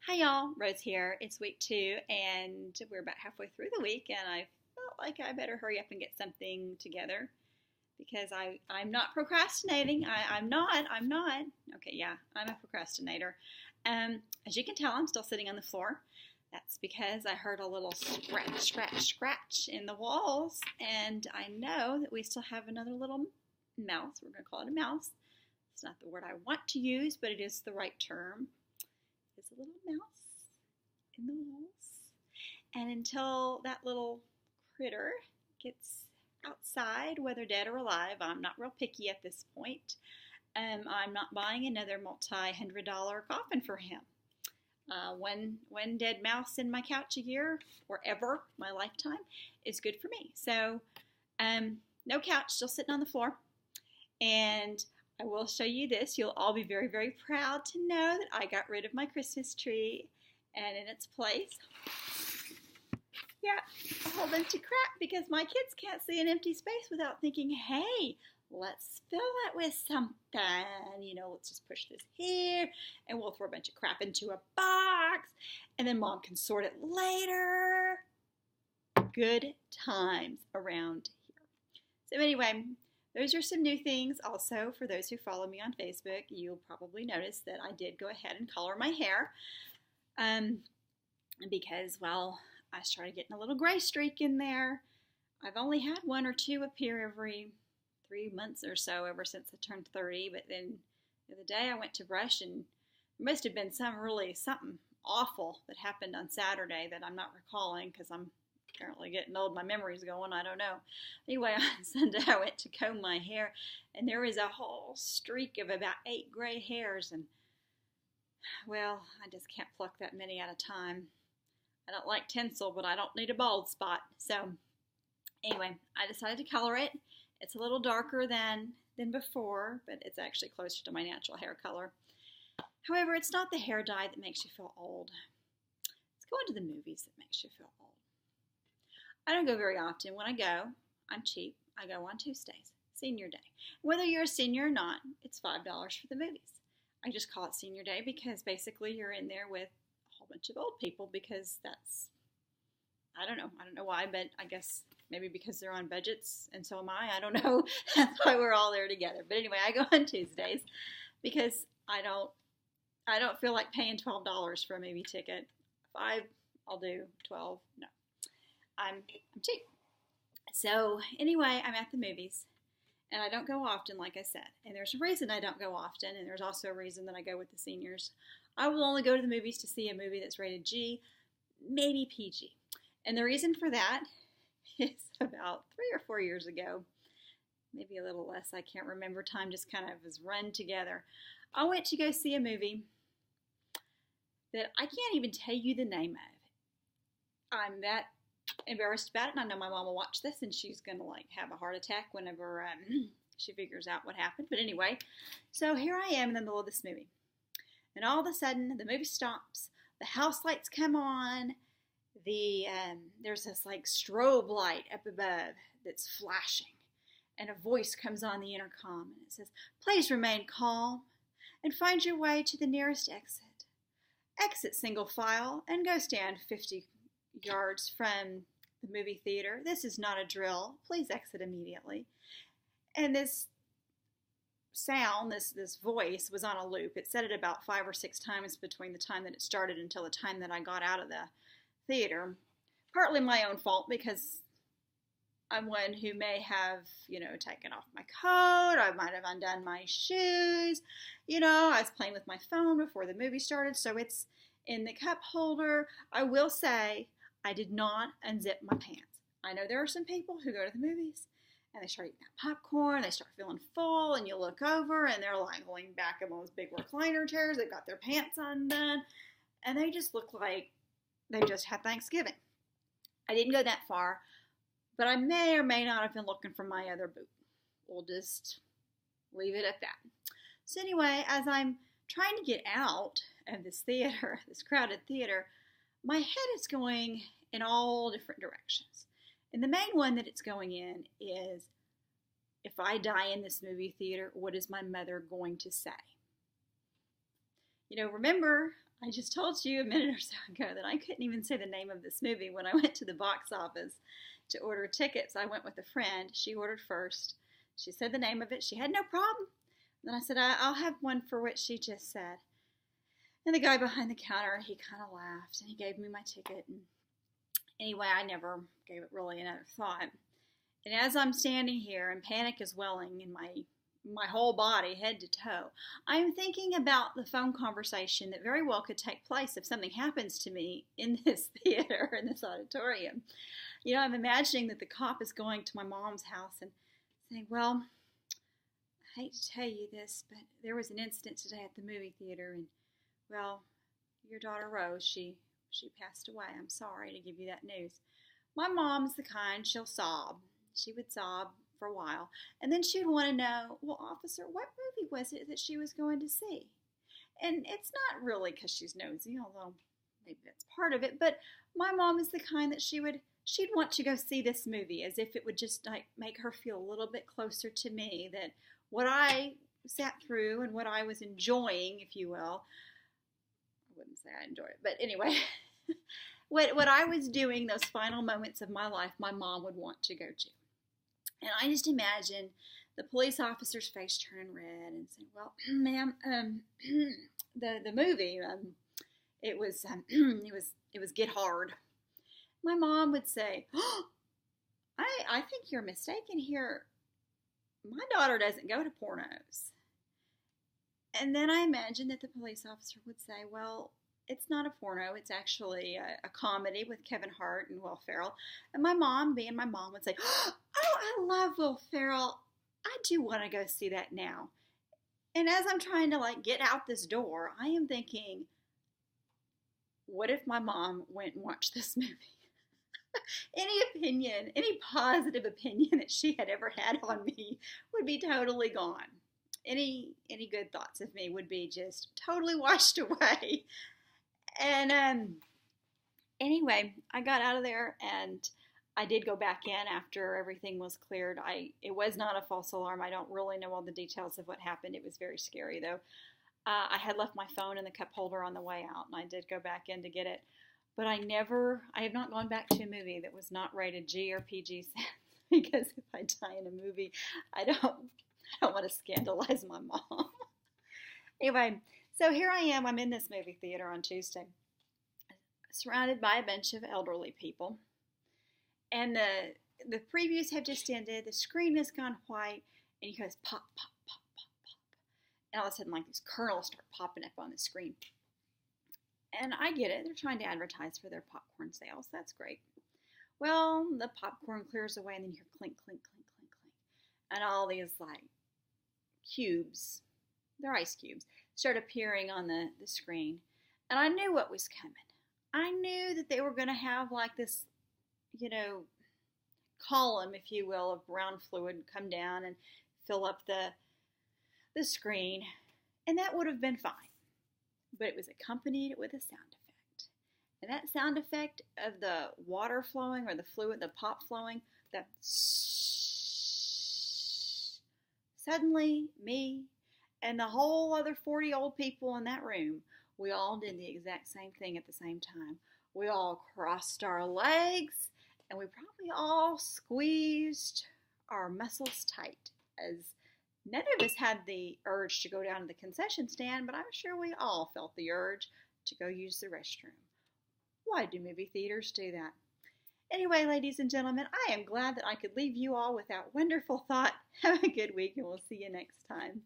Hi y'all, Rose here. It's week 2 and we're about halfway through the week and I felt like I better hurry up and get something together because I'm not procrastinating. I'm not. Okay, yeah, I'm a procrastinator. As you can tell, I'm still sitting on the floor. That's because I heard a little scratch in the walls and I know that we still have another little mouse. We're going to call it a mouse. It's not the word I want to use, but it is the right term. There's a little mouse in the walls. And until that little critter gets outside, whether dead or alive, I'm not real picky at this point. I'm not buying another multi-$100 coffin for him. One dead mouse in my couch a year, or ever, my lifetime, is good for me. So, no couch, still sitting on the floor. And I will show you this. You'll all be very, very proud to know that I got rid of my Christmas tree, and in its place, yeah, a whole bunch of crap because my kids can't see an empty space without thinking, hey, let's fill it with something. Let's just push this here, and we'll throw a bunch of crap into a box, and then Mom can sort it later. Good times around here. So anyway, those are some new things. Also, for those who follow me on Facebook, you'll probably notice that I did go ahead and color my hair because, well, I started getting a little gray streak in there. I've only had one or two appear every 3 months or so ever since I turned 30, but then the other day I went to brush and there must have been something awful that happened on Saturday that I'm not recalling because I'm apparently getting old, my memory's going, I don't know. Anyway, on Sunday I went to comb my hair and there was a whole streak of about 8 gray hairs and, well, I just can't pluck that many at a time. I don't like tinsel, but I don't need a bald spot. So anyway, I decided to color it. It's a little darker than before, but it's actually closer to my natural hair color. However, it's not the hair dye that makes you feel old. It's going to the movies that makes you feel old. I don't go very often. When I go, I'm cheap. I go on Tuesdays, senior day. Whether you're a senior or not, it's $5 for the movies. I just call it senior day because basically you're in there with a whole bunch of old people because that's, I don't know why, but I guess maybe because they're on budgets and so am I don't know. That's why we're all there together. But anyway, I go on Tuesdays because I don't feel like paying $12 for a movie ticket. 5, I'll do 12. No. I'm cheap. So anyway, I'm at the movies and I don't go often, like I said, and there's a reason I don't go often, and there's also a reason that I go with the seniors. I will only go to the movies to see a movie that's rated G, maybe PG, and the reason for that is about 3 or 4 years ago, maybe a little less, I can't remember, time just kind of has run together. I went to go see a movie that I can't even tell you the name of. I'm that embarrassed about it, and I know my mom will watch this and she's gonna have a heart attack whenever she figures out what happened. But anyway, so here I am in the middle of this movie, and all of a sudden the movie stops, the house lights come on, there's this strobe light up above that's flashing, and a voice comes on the intercom and it says, "Please remain calm and find your way to the nearest exit. Exit single file and go stand 50 yards from the movie theater. This is not a drill. Please exit immediately." And this sound, this voice was on a loop. It said it about 5 or 6 times between the time that it started until the time that I got out of the theater. Partly my own fault because I'm one who may have, taken off my coat. I might have undone my shoes. I was playing with my phone before the movie started, so it's in the cup holder. I will say I did not unzip my pants. I know there are some people who go to the movies and they start eating that popcorn, they start feeling full, and you look over and they're leaning back in those big recliner chairs, they've got their pants undone, and they just look like they just had Thanksgiving. I didn't go that far, but I may or may not have been looking for my other boot. We'll just leave it at that. So anyway, as I'm trying to get out of this theater, this crowded theater, my head is going in all different directions. And the main one that it's going in is, if I die in this movie theater, what is my mother going to say? Remember, I just told you a minute or so ago that I couldn't even say the name of this movie. When I went to the box office to order tickets, I went with a friend. She ordered first. She said the name of it. She had no problem. Then I said, I'll have one for what she just said. And the guy behind the counter, he kind of laughed and he gave me my ticket. And anyway, I never gave it really another thought. And as I'm standing here and panic is welling in my whole body, head to toe, I'm thinking about the phone conversation that very well could take place if something happens to me in this theater, in this auditorium. You know, I'm imagining that the cop is going to my mom's house and saying, well, I hate to tell you this, but there was an incident today at the movie theater, and, well, your daughter Rose, she passed away. I'm sorry to give you that news. My mom's the kind, she'll sob. She would sob for a while, and then she would want to know, well, officer, what movie was it that she was going to see? And it's not really because she's nosy, although maybe that's part of it, but my mom is the kind that she'd want to go see this movie as if it would just like make her feel a little bit closer to me, that what I sat through and what I was enjoying, if you will, I wouldn't say I enjoyed it, but anyway, what I was doing, those final moments of my life, my mom would want to go to. And I just imagine the police officer's face turning red and saying, well, ma'am, the movie, it was Get Hard. My mom would say, oh, I think you're mistaken here. My daughter doesn't go to pornos. And then I imagine that the police officer would say, well, it's not a porno. It's actually a comedy with Kevin Hart and Will Ferrell. And my mom, being my mom, would say, oh, I love Will Ferrell. I do want to go see that now. And as I'm trying to get out this door, I am thinking, what if my mom went and watched this movie? Any positive opinion that she had ever had on me would be totally gone. Any good thoughts of me would be just totally washed away. And anyway, I got out of there and I did go back in after everything was cleared. It was not a false alarm. I don't really know all the details of what happened. It was very scary though. I had left my phone in the cup holder on the way out, and I did go back in to get it. But I have not gone back to a movie that was not rated G or PG because if I die in a movie, I don't want to scandalize my mom. Anyway, so here I am. I'm in this movie theater on Tuesday, surrounded by a bunch of elderly people. And the previews have just ended. The screen has gone white, and you goes pop, pop, pop, pop, pop. And all of a sudden, these kernels start popping up on the screen. And I get it. They're trying to advertise for their popcorn sales. That's great. Well, the popcorn clears away, and then you hear clink, clink, clink, clink, clink. And all these, cubes, they're ice cubes, start appearing on the screen. And I knew what was coming. I knew that they were going to have, this, column, if you will, of brown fluid come down and fill up the screen. And that would have been fine. But it was accompanied with a sound effect. And that sound effect of the water flowing or the fluid, the pop flowing, the suddenly me and the whole other 40 old people in that room, we all did the exact same thing at the same time. We all crossed our legs and we probably all squeezed our muscles tight as none of us had the urge to go down to the concession stand, but I'm sure we all felt the urge to go use the restroom. Why do movie theaters do that? Anyway, ladies and gentlemen, I am glad that I could leave you all with that wonderful thought. Have a good week, and we'll see you next time.